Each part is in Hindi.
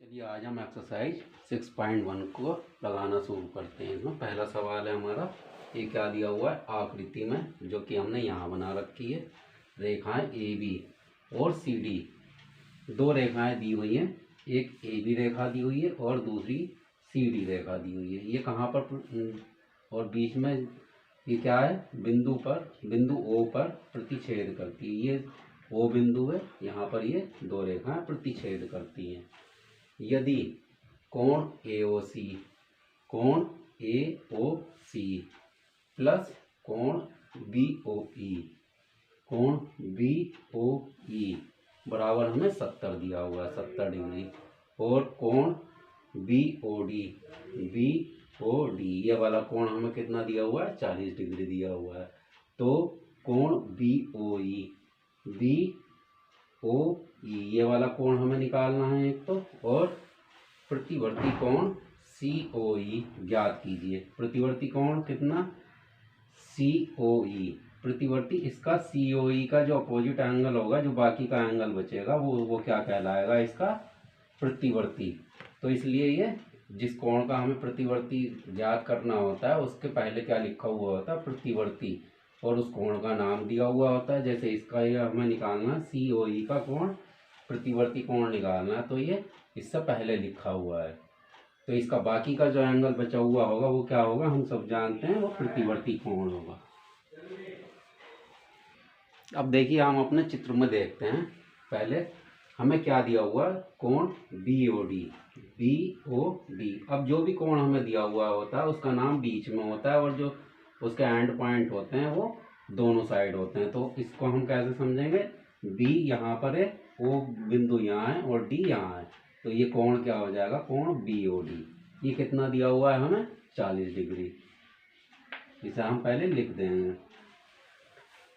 चलिए आज हम एक्सरसाइज 6.1 को लगाना शुरू करते हैं। इसमें पहला सवाल है हमारा, ये क्या दिया हुआ है आकृति में, जो कि हमने यहाँ बना रखी है। रेखाएं ए बी और सी डी, दो रेखाएं दी हुई हैं, एक ए बी रेखा दी हुई है और दूसरी सी डी रेखा दी हुई है। ये कहाँ पर और बीच में ये क्या है, बिंदु ओ पर प्रतिच्छेद करती है। ये ओ बिंदु है, यहाँ पर ये दो रेखाएं प्रतिच्छेद करती हैं। यदि कोण AOC प्लस कोण BOE बराबर हमें 70 दिया हुआ है, 70 डिग्री, और कोण BOD ये वाला कोण हमें कितना दिया हुआ है, 40 डिग्री दिया हुआ है। तो कोण BOE ये वाला कोण हमें निकालना है एक तो, और प्रतिवर्ती कोण COE ज्ञात कीजिए। प्रतिवर्ती कोण कितना, COE प्रतिवर्ती, इसका COE का जो अपोजिट एंगल होगा, जो बाकी का एंगल बचेगा वो क्या कहलाएगा, इसका प्रतिवर्ती। तो इसलिए ये जिस कोण का हमें प्रतिवर्ती ज्ञात करना होता है उसके पहले क्या लिखा हुआ होता है, प्रतिवर्ती, और उस कोण का नाम दिया हुआ होता है। जैसे इसका ये हमें निकालना है, COE का कोण, प्रतिवर्ती कोण निकालना है, तो ये इससे पहले लिखा हुआ है। तो इसका बाकी का जो एंगल बचा हुआ होगा वो क्या होगा, हम सब जानते हैं, वो प्रतिवर्ती कोण होगा। अब देखिए हम अपने चित्र में देखते हैं। पहले हमें क्या दिया हुआ है, कोण BOD। अब जो भी कोण हमें दिया हुआ होता है उसका नाम बीच में होता है, और जो उसके एंड पॉइंट होते हैं वो दोनों साइड होते हैं। तो इसको हम कैसे समझेंगे, B यहाँ पर है, O बिंदु यहाँ है और D यहाँ है, तो ये कोण क्या हो जाएगा, कोण BOD। ये कितना दिया हुआ है हमें, 40 डिग्री। इसे हम पहले लिख देंगे,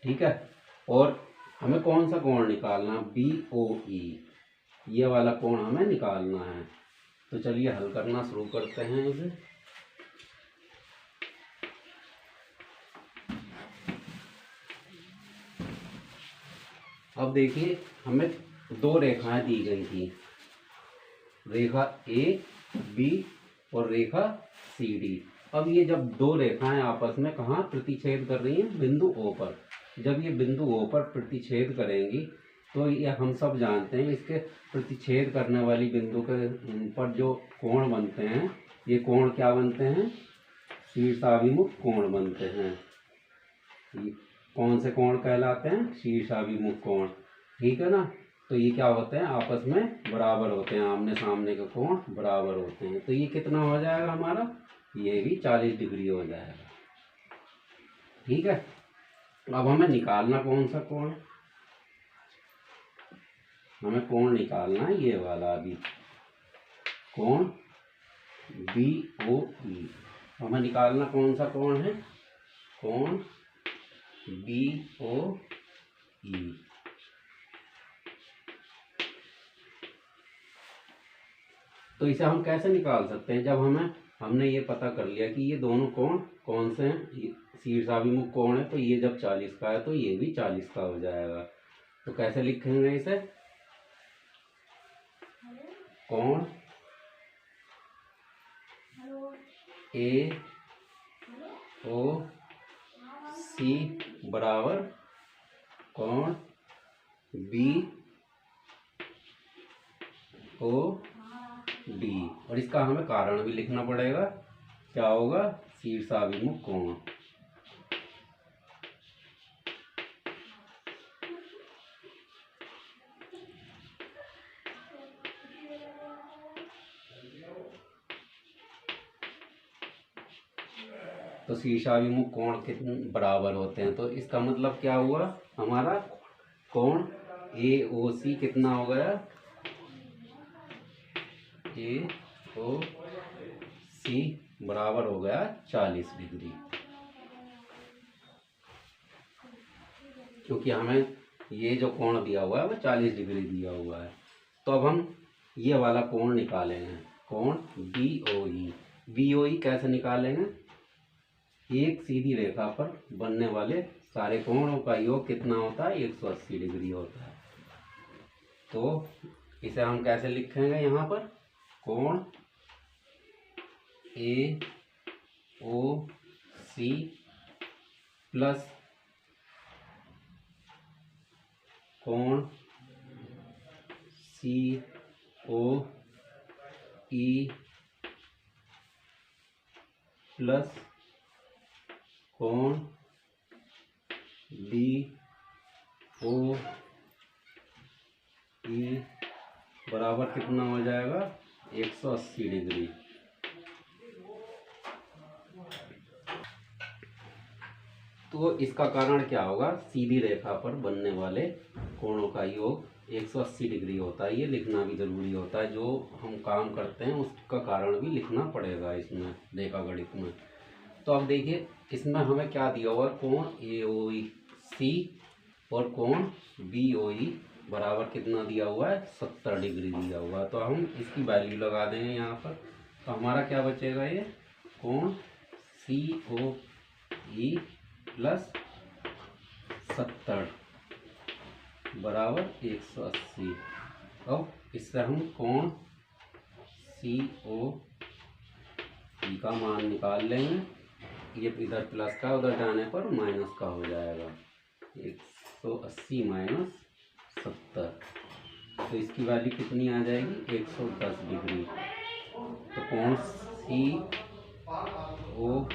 ठीक है। और हमें कौन सा कोण निकालना, BOE, ये वाला कोण हमें निकालना है। तो चलिए हल करना शुरू करते हैं इसे। अब देखिए हमें दो रेखाएं दी गई थी, रेखा AB और रेखा CD। अब ये जब दो रेखाएं आपस में कहाँ प्रतिच्छेद कर रही हैं, बिंदु O पर। जब ये बिंदु O पर प्रतिच्छेद करेंगी तो ये हम सब जानते हैं, इसके प्रतिच्छेद करने वाली बिंदु के पर जो कोण बनते हैं, ये कोण क्या बनते हैं, शीर्षाभिमुख कोण बनते हैं। ये कौन से कोण कहलाते हैं, शीर्षाभिमुख कोण, ठीक है ना। तो ये क्या होते हैं, आपस में बराबर होते हैं, आमने सामने के कोण बराबर होते हैं। तो ये कितना हो जाएगा हमारा, ये भी 40 डिग्री हो जाएगा, ठीक है। अब हमें निकालना कौन सा कोण, हमें कोण निकालना है ये वाला, अभी कोण BOE। हमें निकालना कौन सा कोण है, कोण BOE। तो इसे हम कैसे निकाल सकते हैं, जब हमने ये पता कर लिया कि ये दोनों कोण कौन से हैं, शीर्षाभिमुख कोण है, तो ये जब 40 का है तो ये भी 40 का हो जाएगा। तो कैसे लिखेंगे इसे, कोण AOC बराबर कोण BOD, और इसका हमें कारण भी लिखना पड़ेगा, क्या होगा, शीर्षाभिमुख कोण। तो शीर्षाभिमुख कोण कितने बराबर होते हैं, तो इसका मतलब क्या हुआ, हमारा कोण AOC कितना हो गया, AOC बराबर हो गया 40 डिग्री, क्योंकि हमें ये जो कोण दिया हुआ है वो 40 डिग्री दिया हुआ है। तो अब हम ये वाला कोण निकालेंगे, कोण BOE कैसे निकालेंगे, एक सीधी रेखा पर बनने वाले सारे कोणों का योग कितना होता है, 180 डिग्री होता है। तो इसे हम कैसे लिखेंगे, यहाँ पर कोण ए ओ सी प्लस कोण सी ओ ई प्लस कोण बी ओ ई बराबर कितना हो जाएगा 180 डिग्री। तो इसका कारण क्या होगा, सीधी रेखा पर बनने वाले कोणों का योग 180 डिग्री होता है। ये लिखना भी जरूरी होता है, जो हम काम करते हैं उसका कारण भी लिखना पड़ेगा इसमें रेखा गणित में। तो अब देखिए इसमें हमें क्या दिया हुआ, कोण ए ओ ई सी और कोण बी ओ ई बराबर कितना दिया हुआ है 70 डिग्री दिया हुआ है। तो हम इसकी वैल्यू लगा देंगे यहाँ पर। तो हमारा क्या बचेगा, ये कोण सी ओ ई प्लस 70 बराबर 180। अब इससे हम कोण सी ओ ई का मान निकाल लेंगे। ये इधर प्लस का उधर जाने पर माइनस का हो जाएगा, 180 माइनस 70। तो इसकी वैल्यू कितनी आ जाएगी 110 डिग्री। तो कोण सी ओ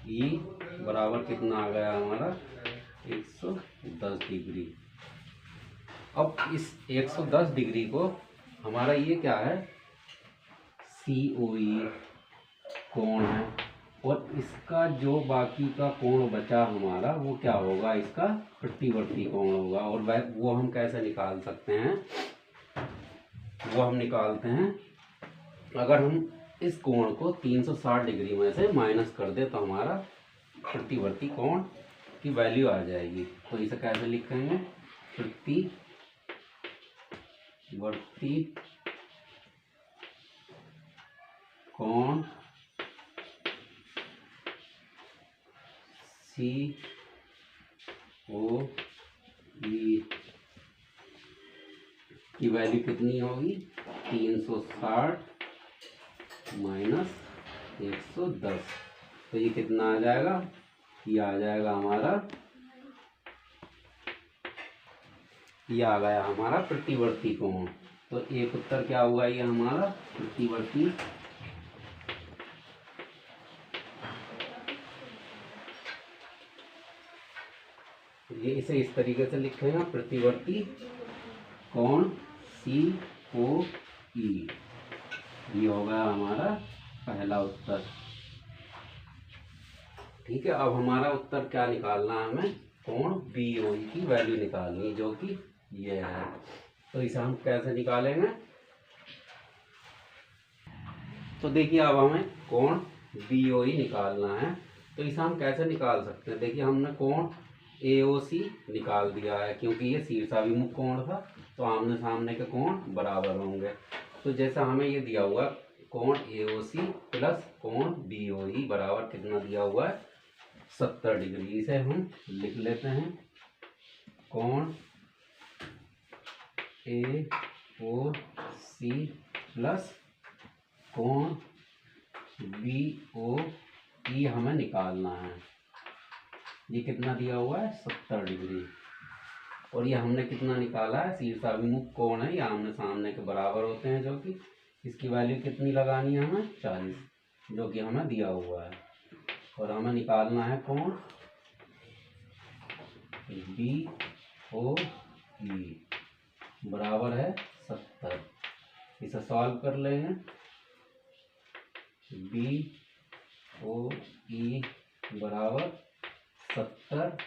ई बराबर कितना आ गया हमारा 110 डिग्री। अब इस 110 डिग्री को हमारा ये क्या है सी ओ ई कोण है, और इसका जो बाकी का कोण बचा हमारा वो क्या होगा, इसका प्रतिवर्ती कोण होगा। और वो हम कैसे निकाल सकते हैं, वो हम निकालते हैं अगर हम इस कोण को 360 डिग्री में से माइनस कर दे तो हमारा प्रतिवर्ती कोण की वैल्यू आ जाएगी। तो इसे कैसे लिखेंगे, प्रतिवर्ती कोण सी ओ ई की वैल्यू कितनी होगी 360 माइनस 110। तो ये कितना आ जाएगा, ये आ जाएगा हमारा, ये आ गया हमारा प्रतिवर्ती कोण। तो एक उत्तर क्या हुआ, ये हमारा प्रतिवर्ती ये इसे इस तरीके से लिखेंगे, प्रतिवर्ती कोण सी ओ ई। ये होगा हमारा पहला उत्तर। ठीक है, अब हमारा उत्तर क्या निकालना है, हमें कोण बी ओ ई की वैल्यू निकालनी है, जो कि ये है। तो इसे हम कैसे निकालेंगे, तो देखिए अब हमें कोण बी ओ ई निकालना है। तो इसे हम कैसे निकाल सकते हैं, देखिए हमने कोण ए ओ सी निकाल दिया है, क्योंकि ये शीर्षाभिमुख कोण था तो आमने सामने के कोण बराबर होंगे। तो जैसा हमें ये दिया हुआ कोण ए ओ सी प्लस कोण बी ओ ई बराबर कितना दिया हुआ है 70 डिग्री। इसे हम लिख लेते हैं, कोण ए ओ सी प्लस कोण बी ओ ई हमें निकालना है। ये कितना दिया हुआ है 70 डिग्री, और ये हमने कितना निकाला है, शीर्षाभिमुख कोण है, ये आमने सामने के बराबर होते हैं, जो कि इसकी वैल्यू कितनी लगानी है हमें 40, जो कि हमें दिया हुआ है। और हमें निकालना है कोण बी ओ ई बराबर है 70। इसे सॉल्व कर लेंगे, बी ओ ई बराबर 70,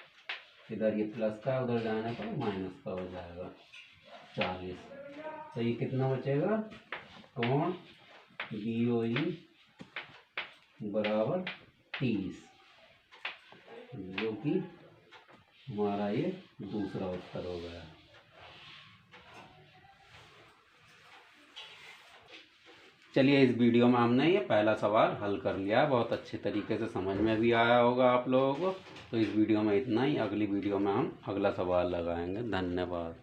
इधर ये प्लस का उधर जाने पर माइनस का हो जाएगा 40। तो ये कितना बचेगा, कोण बी ओ ई बराबर 30, जो कि हमारा ये दूसरा उत्तर हो गया। चलिए इस वीडियो में हमने ये पहला सवाल हल कर लिया है, बहुत अच्छे तरीके से समझ में भी आया होगा आप लोगों को। तो इस वीडियो में इतना ही, अगली वीडियो में हम अगला सवाल लगाएंगे। धन्यवाद।